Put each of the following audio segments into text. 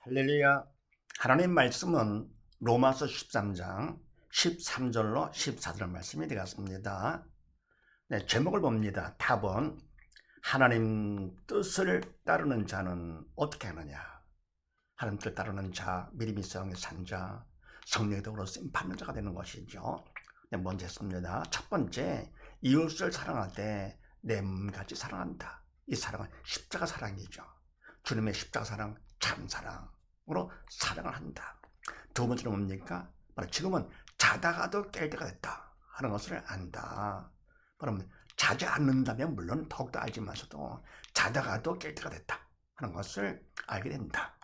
할렐루야. 하나님 말씀은 로마서 13장 13절로 14절 말씀이 되겠습니다. 네, 제목을 봅니다. 답은 하나님 뜻을 따르는 자는 어떻게 하느냐. 하나님 뜻을 따르는 자, 믿음이 성에 산 자, 성령의 도로 쓰임 받는 자가 되는 것이죠. 네, 먼저 했습니다. 첫 번째, 이웃을 사랑할 때 내 몸같이 사랑한다. 이 사랑은 십자가 사랑이죠. 주님의 십자가 사랑, 참 사랑으로 사랑을 한다. 두 번째는 뭡니까? 바로 지금은 자다가도 깰 때가 됐다 하는 것을 안다. 그러면 자지 않는다면 물론 더욱더 알지만서도 자다가도 깰 때가 됐다 하는 것을 알게 된다.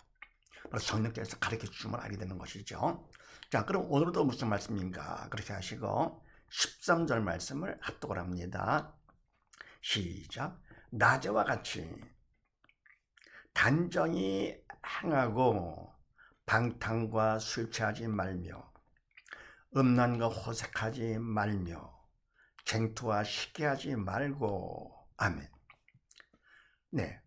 바로 성령께서 가르쳐 주심을 알게 되는 것이죠. 자, 그럼 오늘도 무슨 말씀인가? 그렇게 하시고 13절 말씀을 합독을 합니다. 시작. 낮에와 같이 단정히 행하고 방탕과 술 취하지 말며 음란과 호색하지 말며 쟁투와 시기하지 말고. 아멘. 네,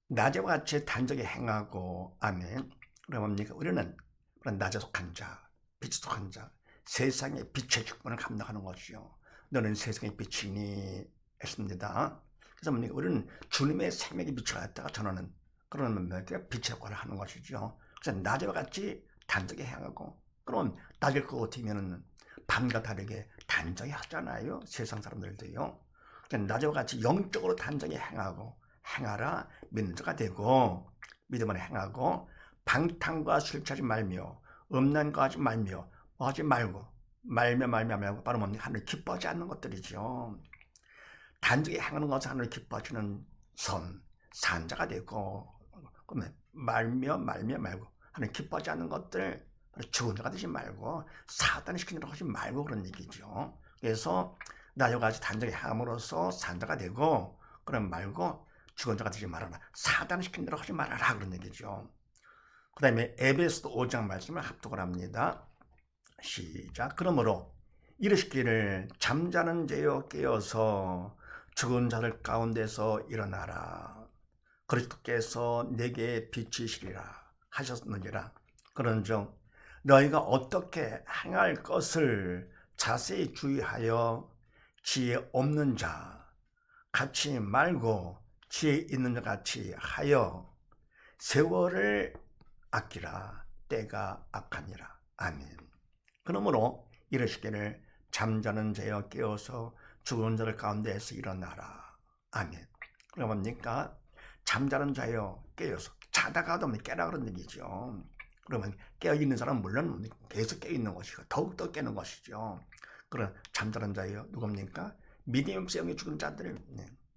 낮에와 같이 단정히 행하고. 아멘. 그러니까 우리는 낮에 속한 자, 빛에 속한 자, 세상의 빛의 직분을 감당하는 것이요. 너는 세상의 빛이니 했습니다. 그래서 우리는 주님의 생명의 빛을 갖다가 전하는 그런 빛의 역할을 하는 것이죠. 그래서 낮에와 같이 단정히 행하고, 그럼 낮을 것 같으면 밤과 다르게 단정히 하잖아요. 세상 사람들도요. 그래서 낮에와 같이 영적으로 단정히 행하고 행하라 믿는 자가 되고, 믿음 안에 행하고 방탕과 술 취하지 말며 음란과 하지 말며 하지 말고 말며 바로 뭡니까? 하늘 기뻐하지 않는 것들이죠. 단정히 행하는 것은 하늘 기뻐하시는 산자가 되고, 그러면 말며 말고 하늘 기뻐하지 않는 것들 죽은 자가 되지 말고 사단이 시키는 대로 하지 말고 그런 얘기죠. 그래서 낮과 같이 단정히 함으로써 산자가 되고, 그럼 말고 죽은 자가 되지 말아라. 사단이 시키는 대로 하지 말아라 그런 얘기죠. 그 다음에 에베소서 5장 말씀을 합독을 합니다. 시작. 그러므로 이르시기를 잠자는 자여 깨어서 죽은 자들 가운데서 일어나라. 그리스도께서 내게 비치시리라 하셨느니라. 그런즉 너희가 어떻게 행할 것을 자세히 주의하여 지혜 없는 자 같이 말고 지혜 있는 자 같이 하여 세월을 아끼라. 때가 악하니라. 아멘. 그러므로 이르시기를 잠자는 자여 깨어서 죽은 자들 가운데에서 일어나라. 아멘. 그러니까 뭡니까? 잠자는 자여 깨어서, 자다가도 깨라 그런 얘기죠. 그러면 깨어있는 사람은 물론 계속 깨어있는 것이고 더욱더 깨는 것이죠. 그런 잠자는 자여 누굽니까? 믿음의 영이 죽은 자들.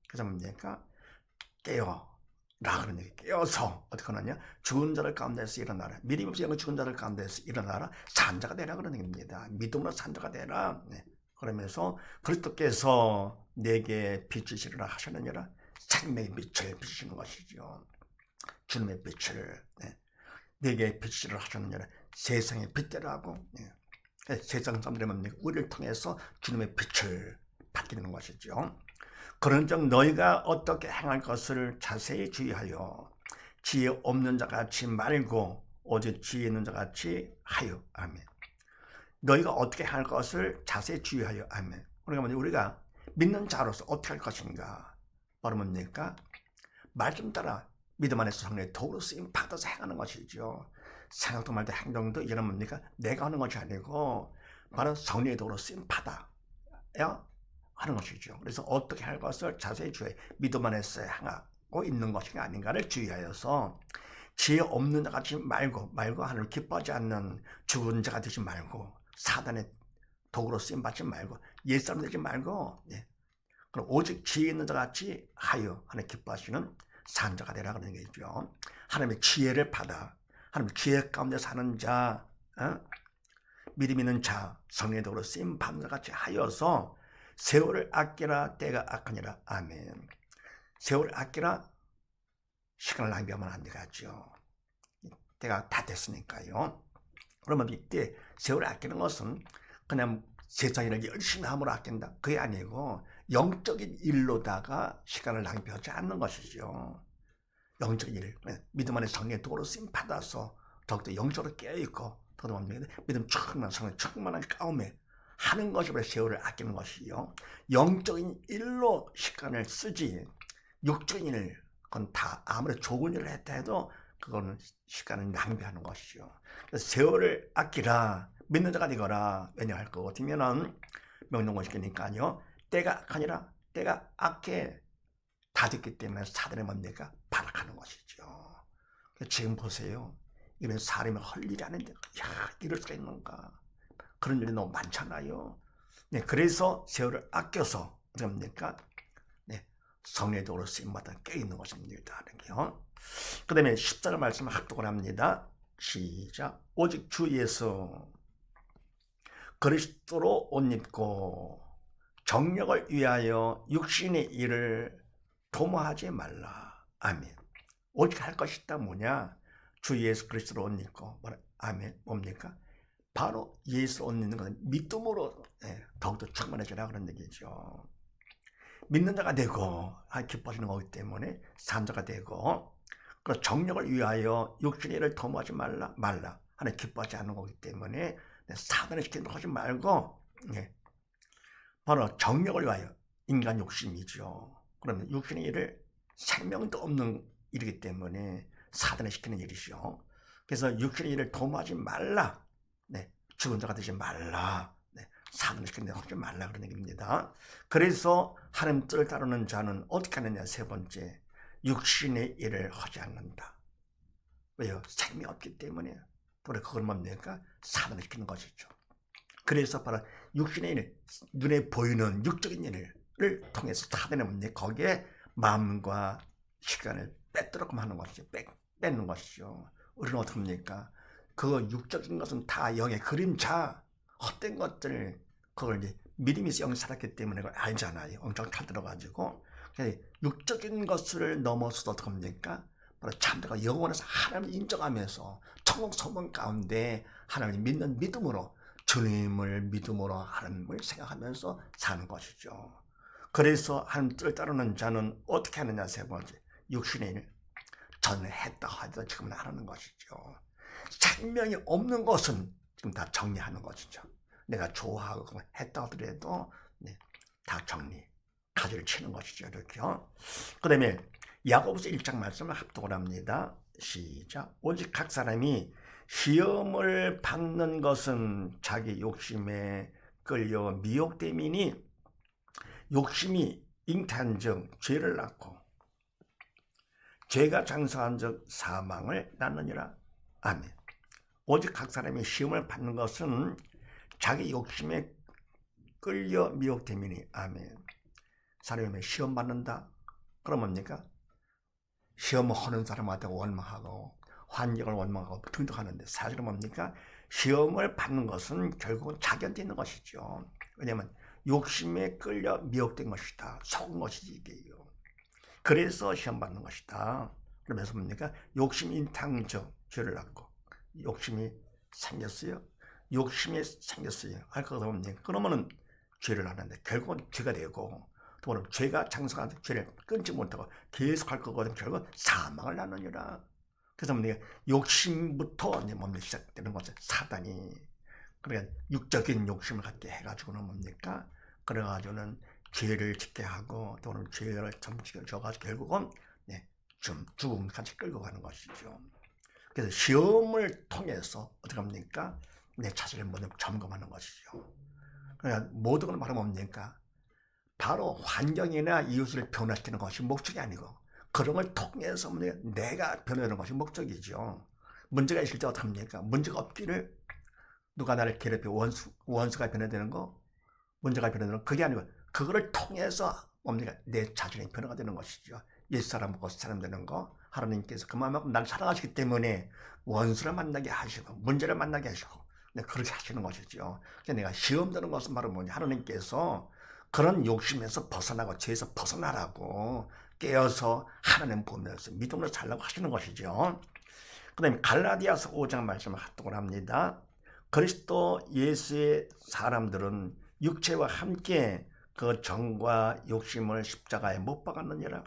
그래서 뭡니까? 깨어라 그런 얘기. 깨어서 어떻게 하느냐? 죽은 자들 가운데서 일어나라. 믿음이 없이 죽은 자들 가운데서 일어나라. 산자가 되라 그런 얘기입니다. 믿음으로 산자가 되라. 그러면서 그리스도께서 내게 비치시리라 하셨느니라. 생명의 빛을 비추시는 것이죠. 주님의 빛을 내게 비치시리라 하셨느니라. 세상의 빛대라고. 세상 사람들은 우리를 통해서 주님의 빛을 받게 되는 것이죠. 그런즉 너희가 어떻게 행할 것을 자세히 주의하여 지혜 없는 자 같이 말고 오직 지혜 있는 자 같이 하여. 아멘. 너희가 어떻게 할 것을 자세히 주의하여. 아멘. 그러니까 우리가 믿는 자로서 어떻게 할 것인가? 바로 뭡니까? 말씀 따라 믿음 안에서 성령의 도로 쓰임 받아서 행하는 것이죠. 생각도 말도 행동도 이제는 뭡니까? 내가 하는 것이 아니고 바로 성령의 도로 쓰임 받아 하는 것이죠. 그래서 어떻게 할 것을 자세히 주의해 믿음 안에서 행하고 있는 것이 아닌가를 주의하여서 지혜 없는 자 같이 말고 하나님을 기뻐하지 않는 죽은 자가 되지 말고 사단의 도구로 쓰임 받지 말고 옛사람 되지 말고 그럼 오직 지혜 있는 자 같이 하여 하나님 기뻐하시는 산자가 되라 그런 얘기죠. 하나님의 지혜를 받아 하나님의 지혜 가운데 사는 자, 믿음 있는 자, 성령의 도구로 쓰임 받는 자 같이 하여서 세월을 아끼라. 때가 악하니라. 아멘. 세월을 아끼라. 시간을 낭비하면 안 되겠죠. 때가 다 됐으니까요. 그러면 이때 세월을 아끼는 것은 그냥 세상 일을 열심히 함으로 아낀다, 그게 아니고 영적인 일로다가 시간을 낭비하지 않는 것이죠. 영적인 일, 믿음 안에 성령의 도로 쓰임 받아서 더욱더 영적으로 깨어있고 더더 믿음 충만한 성령 충만한 가운데 하는 것이 바로 세월을 아끼는 것이요. 영적인 일로 시간을 쓰지 육적인 일, 그건 다 아무리 좋은 일을 했다 해도 그거는 시간을 낭비하는 것이죠. 그래서 세월을 아끼라, 믿는 자가 되거라. 왜냐 할 것 같으면은 명령을 시키니까요. 때가 아니라 때가 악해 다 됐기 때문에 사단의 뭡니까? 발악하는 것이죠. 지금 보세요. 이런 사람이 할 일이 아닌데, 야, 이럴 수가 있는가? 그런 일이 너무 많잖아요. 네, 그래서 세월을 아껴서 뭡니까? 네, 성례적으로 쓰임마다 깨있는 것입니다. 그 다음에 14절 말씀을 합독을 합니다. 시작. 오직 주 예수 그리스도로 옷 입고 정력을 위하여 육신의 일을 도모하지 말라. 아멘. 오직 할 것이 있다 뭐냐? 주 예수 그리스도로 옷 입고 아멘. 뭡니까? 바로 예수로 옷 입는 것은 믿음으로 더욱더 충만해지라 그런 얘기죠. 믿는 자가 되고 기뻐지는 거기 때문에 산자가 되고 그 정력을 위하여 육신의 일을 도모하지 말라 하는 기뻐하지 않는 거기 때문에 사단을 시키는 거 하지 말고 바로 정력을 위하여 인간 욕심이죠. 그러면 육신의 일을 생명도 없는 일이기 때문에 사단을 시키는 일이죠. 그래서 육신의 일을 도모하지 말라. 죽은 자가 되지 말라. 사단을 시키는 일 하지 말라 그런 얘기입니다. 그래서 하나님 뜻을 따르는 자는 어떻게 하느냐? 세 번째, 육신의 일을 하지 않는다. 왜요? 생명 없기 때문에. 그래 그건 뭡니까? 사단을 시키는 것이죠. 그래서 바로 육신의 일, 눈에 보이는 육적인 일을 통해서 사단의 뭡니까? 거기에 마음과 시간을 뺏도록 하는 것이죠. 뺏는 것이죠. 우리는 어떻게 합니까? 그 육적인 것은 다 영의 그림자, 헛된 것들, 그걸 이제 믿음에서 영이 살았기 때문에 그걸 알잖아요. 엄청 잘 들어가지고. 육적인 것을 넘어서도 어떻게 합니까? 바로 참되고 영원해서 하나님을 인정하면서 천국 소문 가운데 하나님을 믿는 믿음으로 주님을 믿음으로 하나님을 생각하면서 사는 것이죠. 그래서 하나님 뜻을 따르는 자는 어떻게 하느냐? 세 번째, 육신의 일. 전에 했다 하더라도 지금은 안 하는 것이죠. 생명이 없는 것은 지금 다 정리하는 것이죠. 내가 좋아하고 했다 하더라도 다 정리, 가지를 치는 것이죠. 이렇게요. 그 다음에 야고보서 1장 말씀을 합독을 합니다. 시작. 오직 각 사람이 시험을 받는 것은 자기 욕심에 끌려 미혹됨이니 욕심이 잉태한즉 죄를 낳고 죄가 장사한즉 사망을 낳느니라. 아멘. 오직 각 사람이 시험을 받는 것은 자기 욕심에 끌려 미혹됨이니. 아멘. 사람이 시험 받는다. 그럼 뭡니까? 시험을 하는 사람한테 원망하고 환경을 원망하고 등등하는데 사실은 뭡니까? 시험을 받는 것은 결국은 자기한테 있는 것이죠. 왜냐하면 욕심에 끌려 미혹된 것이다. 속은 것이지 이게요. 그래서 시험 받는 것이다. 그러면서 뭡니까? 욕심이 인탕적 죄를 낳고 욕심이 생겼어요. 욕심이 생겼어요. 할 거가 뭡니까? 그러면은 죄를 하는데 결국은 죄가 되고 또 죄가 장성한 죄를 끊지 못하고 계속 할 거거든. 결국 사망을 낳느니라. 그래서 뭡니까? 욕심부터 뭡니까? 시작되는 거죠. 사단이. 그러니까 육적인 욕심을 갖게 해가지고는 뭡니까? 그래가지고는 죄를 짓게 하고 또는 죄를 점찍어줘가지고 결국은 좀 죽음까지 끌고 가는 것이죠. 그래서 시험을 통해서 어떻게 합니까? 내 자신을 먼저 점검하는 것이죠. 그러니까 모든 건 바로 뭡니까? 바로 환경이나 이웃을 변화시키는 것이 목적이 아니고 그런 걸 통해서 내가 변화되는 것이 목적이죠. 문제가 있을 때 어떻게 합니까? 문제가 없기를 누가 나를 괴롭혀 원수가 변화되는 거, 문제가 변화되는 거 그게 아니고 그거를 통해서 뭡니까? 내 자신의 변화가 되는 것이죠. 옛사람 먹고 사람 되는 거 하나님께서 그만큼 날 사랑하시기 때문에 원수를 만나게 하시고 문제를 만나게 하시고 그렇게 하시는 것이죠. 그러니까 내가 시험 드는 것은 바로 뭐냐? 하나님께서 그런 욕심에서 벗어나고 죄에서 벗어나라고 깨어서 하나님 보면서 믿음으로 살라고 하시는 것이죠. 그 다음에 갈라디아서 5장 말씀을 합독을 합니다. 그리스도 예수의 사람들은 육체와 함께 그 정과 욕심을 십자가에 못 박았느니라.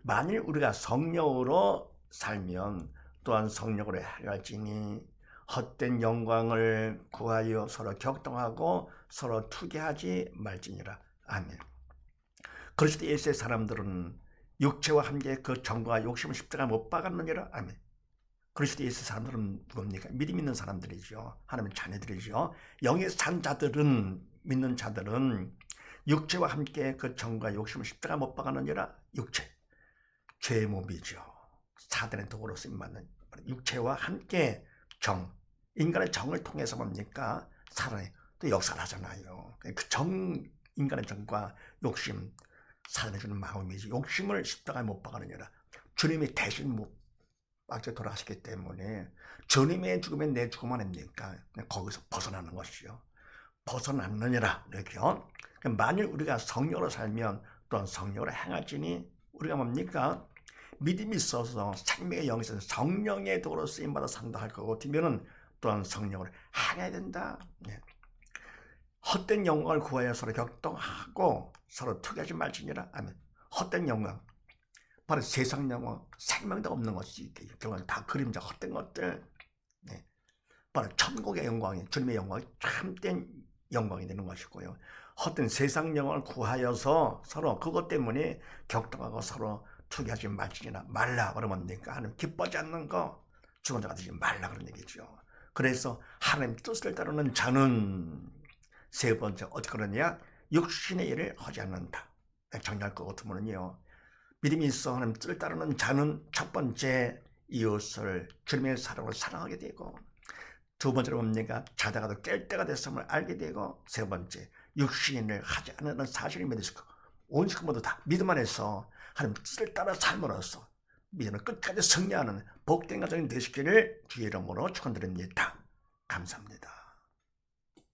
만일 우리가 성령으로 살면 또한 성령으로 행할지니 헛된 영광을 구하여 서로 격동하고 서로 투기하지 말지니라. 아멘. 그리스도 예수의 사람들은 육체와 함께 그 정과 욕심을 십자가 못 박았느니라. 아멘. 그리스도 예수 사람들은 누굽니까? 믿음 있는 사람들이죠. 하나님의 자녀들이죠. 영의 산 자들은, 믿는 자들은 육체와 함께 그 정과 욕심을 십자가 못 박았느니라. 육체, 죄의 몸이죠. 사단의 도구로 쓰임받는 육체와 함께 정, 인간의 정을 통해서 뭡니까? 사단이 또 역사를 하잖아요. 그 정, 인간의 정과 욕심, 사단이 주는 마음이지. 욕심을 십자가에 못 박았느니라. 주님이 대신 못 박혀 돌아가셨기 때문에 주님의 죽음에 내 죽음 아닙니까? 거기서 벗어나는 것이요. 벗어났느니라. 이렇게요. 만일 우리가 성령으로 살면 또한 성령으로 행할지니 우리가 뭡니까? 믿음이 있어서 생명의 영이 있어서 성령의 도로 쓰임받아 산다 것 같으면 또한 성령으로 행해야 된다. 네. 헛된 영광을 구하여 서로 격동하고 서로 투기하지 말지니라. 아멘. 헛된 영광, 바로 세상 영광, 생명도 없는 것이 결국은 다 그림자, 헛된 것들. 네. 바로 천국의 영광이, 주님의 영광이 참된 영광이 되는 것이고요. 헛된 세상 영광을 구하여서 서로 그것 때문에 격동하고 서로 투기하지 말지니라. 말라 그러면 뭡니까? 하나님 기뻐하지 않는 거 죽은 자가 되지 말라 그런 얘기죠. 그래서 하나님 뜻을 따르는 자는 세 번째 어떻게 그러냐? 육신의 일을 하지 않는다. 정리할 것 같으면요, 믿음이 있어 하나님 뜻을 따르는 자는 첫 번째 이웃을 주님의 사랑으로 사랑하게 되고, 두 번째로 뭡니까? 자다가도 깰 때가 됐음을 알게 되고, 세 번째 육신의 일을 하지 않는 사실을 믿을 수 있고, 온 식구 모두 다 믿음 안에서 하나님 뜻을 따라 삶으로써 믿음을 끝까지 승리하는 복된 가정이 되시기를 주의 이름으로 축원드립니다. 감사합니다.